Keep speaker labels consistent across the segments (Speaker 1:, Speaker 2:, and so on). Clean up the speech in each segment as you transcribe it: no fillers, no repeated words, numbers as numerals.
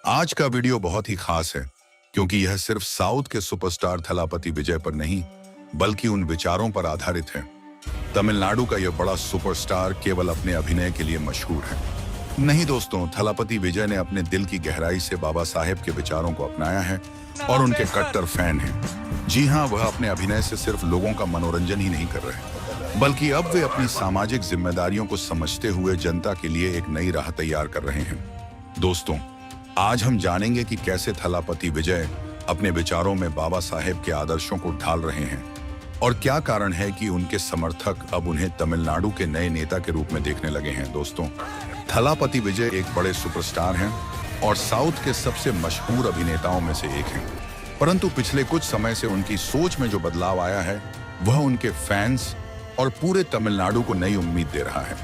Speaker 1: आज का वीडियो बहुत ही खास है क्योंकि यह सिर्फ साउथ के सुपरस्टार थलापति विजय पर नहीं बल्कि उन विचारों पर आधारित है। तमिलनाडु का यह बड़ा सुपरस्टार केवल अपने अभिनय के लिए मशहूर है नहीं दोस्तों, थलापति विजय ने अपने दिल की गहराई से बाबा साहेब के विचारों को अपनाया है और उनके कट्टर फैन हैं। जी हाँ, वह अपने अभिनय से सिर्फ लोगों का मनोरंजन ही नहीं कर रहे बल्कि अब वे अपनी सामाजिक जिम्मेदारियों को समझते हुए जनता के लिए एक नई राह तैयार कर रहे हैं। दोस्तों, आज हम जानेंगे कि कैसे थलापति विजय अपने विचारों में बाबा साहेब के आदर्शों को ढाल रहे हैं और क्या कारण है कि उनके समर्थक अब उन्हें तमिलनाडु के नए नेता के रूप में देखने लगे हैं। दोस्तों, थलापति विजय एक बड़े सुपरस्टार हैं और साउथ के सबसे मशहूर अभिनेताओं में से एक हैं, परंतु पिछले कुछ समय से उनकी सोच में जो बदलाव आया है वह उनके फैंस और पूरे तमिलनाडु को नई उम्मीद दे रहा है।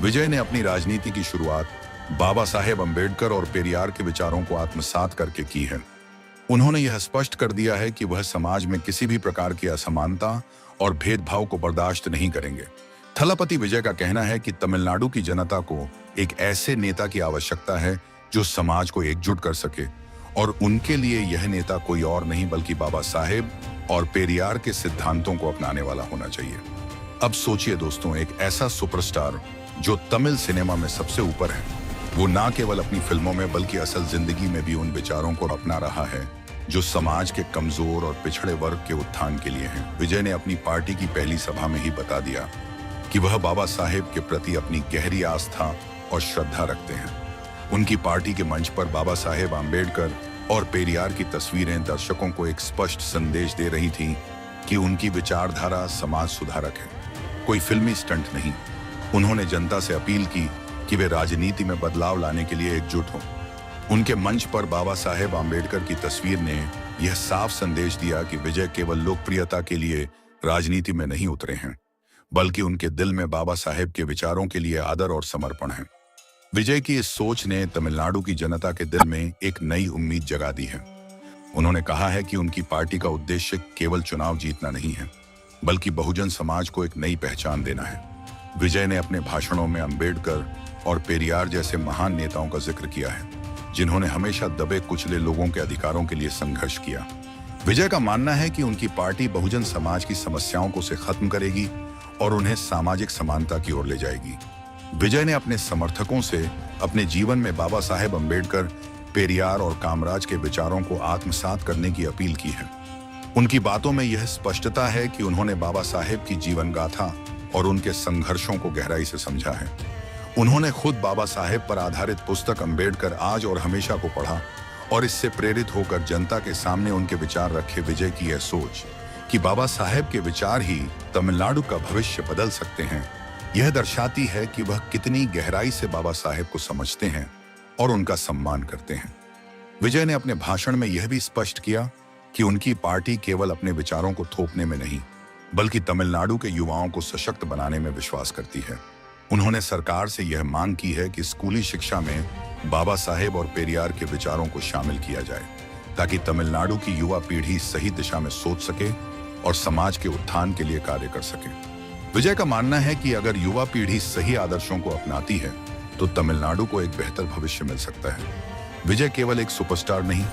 Speaker 1: विजय ने अपनी राजनीति की शुरुआत बाबा साहेब अम्बेडकर और पेरियार के विचारों को आत्मसात करके की है। उन्होंने यह स्पष्ट कर दिया है कि वह समाज में किसी भी प्रकार की असमानता और भेदभाव को बर्दाश्त नहीं करेंगे। थलापति विजय का कहना है कि तमिलनाडु की जनता को एक ऐसे नेता की आवश्यकता है जो समाज को एकजुट कर सके और उनके लिए यह नेता कोई और नहीं बल्कि बाबा साहेब और पेरियार के सिद्धांतों को अपनाने वाला होना चाहिए। अब सोचिए दोस्तों, एक ऐसा सुपरस्टार जो तमिल सिनेमा में सबसे ऊपर है, वो ना केवल अपनी फिल्मों में बल्कि असल जिंदगी में भी उन विचारों को अपना रहा है जो समाज के कमजोर और पिछड़े वर्ग के उत्थान के लिए हैं। विजय ने अपनी पार्टी की पहली सभा में ही बता दिया कि वह बाबा साहेब के प्रति अपनी गहरी आस्था और श्रद्धा रखते हैं। उनकी पार्टी के मंच पर बाबा साहेब अम्बेडकर और पेरियार की तस्वीरें दर्शकों को एक स्पष्ट संदेश दे रही थी कि उनकी विचारधारा समाज सुधारक है, कोई फिल्मी स्टंट नहीं। उन्होंने जनता से अपील की कि वे राजनीति में बदलाव लाने के लिए एकजुट हों। उनके मंच पर बाबा साहेब अम्बेडकर की तस्वीर ने यह साफ संदेश दिया कि विजय केवल लोकप्रियता के लिए राजनीति में नहीं उतरे हैं बल्कि उनके दिल में बाबा साहेब के विचारों के लिए आदर और समर्पण है। विजय की इस सोच ने तमिलनाडु की जनता के दिल में एक नई उम्मीद जगा दी है। उन्होंने कहा है कि उनकी पार्टी का उद्देश्य केवल चुनाव जीतना नहीं है बल्कि बहुजन समाज को एक नई पहचान देना है। विजय ने अपने भाषणों में अम्बेडकर और पेरियार जैसे महान नेताओं का जिक्र किया है जिन्होंने हमेशा दबे कुचले लोगों के अधिकारों के लिए संघर्ष किया। विजय का मानना है कि उनकी पार्टी बहुजन समाज की समस्याओं को से खत्म करेगी और उन्हें सामाजिक समानता की ओर ले जाएगी। विजय ने अपने समर्थकों से अपने जीवन में बाबा साहेब अम्बेडकर, पेरियार और कामराज के विचारों को आत्मसात करने की अपील की है। उनकी बातों में यह स्पष्टता है कि उन्होंने बाबा साहेब की जीवन गाथा और उनके संघर्षों को गहराई से समझा है। उन्होंने खुद बाबा साहेब पर आधारित पुस्तक अम्बेडकर आज और हमेशा को पढ़ा और इससे प्रेरित होकर जनता के सामने उनके विचार रखे। विजय की यह सोच कि बाबा साहेब के विचार ही तमिलनाडु का भविष्य बदल सकते हैं, यह दर्शाती है कि वह कितनी गहराई से बाबा साहेब को समझते हैं और उनका सम्मान करते हैं। विजय ने अपने भाषण में यह भी स्पष्ट किया कि उनकी पार्टी केवल अपने विचारों को थोपने में नहीं बल्कि तमिलनाडु के युवाओं को सशक्त बनाने में विश्वास करती है। उन्होंने सरकार से यह मांग की है कि स्कूली शिक्षा में बाबा साहेब और पेरियार के विचारों को शामिल किया जाए ताकि तमिलनाडु की युवा पीढ़ी सही दिशा में सोच सके और समाज के उत्थान के लिए कार्य कर सके। विजय का मानना है कि अगर युवा पीढ़ी सही आदर्शों को अपनाती है तो तमिलनाडु को एक बेहतर भविष्य मिल सकता है। विजय केवल एक सुपरस्टार नहीं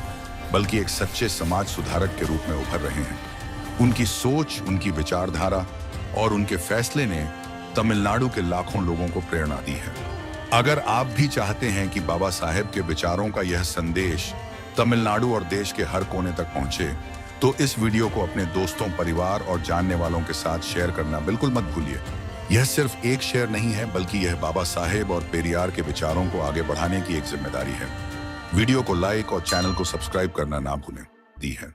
Speaker 1: बल्कि एक सच्चे समाज सुधारक के रूप में उभर रहे हैं। उनकी सोच, उनकी विचारधारा और उनके फैसले ने तमिलनाडु के लाखों लोगों को प्रेरणा दी है। अगर आप भी चाहते हैं कि बाबा साहेब के विचारों का यह संदेश तमिलनाडु और देश के हर कोने तक पहुंचे तो इस वीडियो को अपने दोस्तों, परिवार और जानने वालों के साथ शेयर करना बिल्कुल मत भूलिए। यह सिर्फ एक शेयर नहीं है बल्कि यह बाबा साहेब और पेरियार के विचारों को आगे बढ़ाने की एक जिम्मेदारी है। वीडियो को लाइक और चैनल को सब्सक्राइब करना ना भूलें। दी है।